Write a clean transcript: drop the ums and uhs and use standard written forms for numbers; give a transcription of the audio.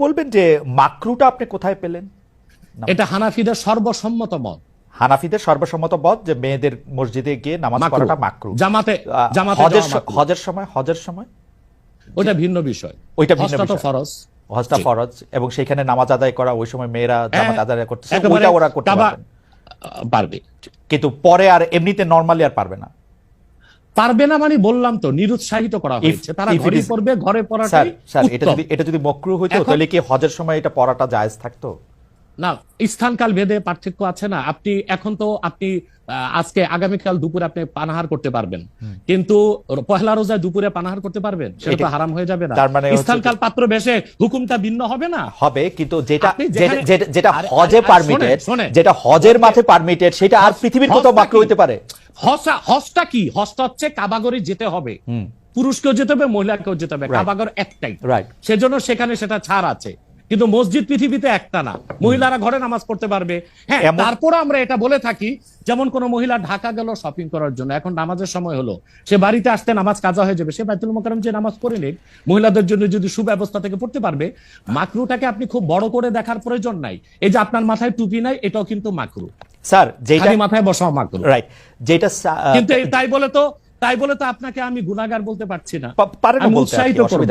বলবেন যে মাকরুটা আপনি কোথায় পেলেন? এটা হানাফিদের সর্বসম্মত মত। হানাফিদের সর্বসম্মত মত যে মেয়েদের মসজিদে গিয়ে নামাজ পড়াটা মাকরু। জামাতে হজের সময় ওইটা ভিন্ন বিষয়। ওইটা ভিন্ন হজটা তো বিষয়। ফরজ। হজটা ফরজ এবং সেখানে নামাজ আদায় করা, ওই সময় মেয়েরা জামাত আদায় করতেছে, একেবারে ওইটা ওরা করতে পারবে। কিন্তু পরে আর এমনিতে নরমালি আর পারবে না। পারবে না মানে বললাম তো, নিরুৎসাহিত করা হয়েছে। তারা ঘরে পড়বে, ঘরে পড়াটাই উত্তম। এটা যদি মাকরু হইতো তাহলে কি হজের সময় এটা পড়াটা জায়েজ থাকতো? না, স্থানকাল ভেদে পার্থক্য আছে না। আপনি এখন তো আপনি আজকে আগামীকাল দুপুরে আপনি পানাহার করতে পারবেন, কিন্তু পহেলা রোজায় দুপুরে পানাহার করতে পারবেন? সেটা তো হারাম হয়ে যাবে না? তার মানে স্থানকাল পাত্র বেশে হুকুমটা ভিন্ন হবে না? হবে, কিন্তু যেটা হজে পারমিটেড, যেটা হজের মাঠে পারমিটেড, সেটা আর পৃথিবীর কোথাও মাকরু হইতে পারে? হজটা কি? হজটা হচ্ছে কাবাগরে যেতে হবে, পুরুষকেও যেতে হবে, মহিলাকেও যেতে হবে। কাবাগর একটাই, সেজন্য সেখানে সেটা ছাড় আছে। কিন্তু মসজিদ পৃথিবীতে একটা না, মহিলারা ঘরে নামাজ পড়তে পারবে। হ্যাঁ, তারপর আমরা এটা বলে থাকি, যেমন কোন মহিলা ঢাকা গেল শপিং করার জন্য, এখন নামাজের সময় হলো, সে বাড়িতে আসতে নামাজ কাজা হয়ে যাবে, সে বাইতুল মোকাররম যে নামাজ পড়ে নিক, মহিলাদের জন্য যদি সুব্যবস্থা থেকে পড়তে পারবে। মাকরুটাকে আপনি খুব বড় করে দেখার প্রয়োজন নাই। এই যে আপনার মাথায় টুপি নাই, এটাও কিন্তু মাকরু স্যার, যেটা মাথায় বসাও মাকরু, রাইট। যেটা কিন্তু তাই বলে তো আপনাকে আমি গুনাহগার বলতে পারছি না, পারেন, উৎসাহিত করব।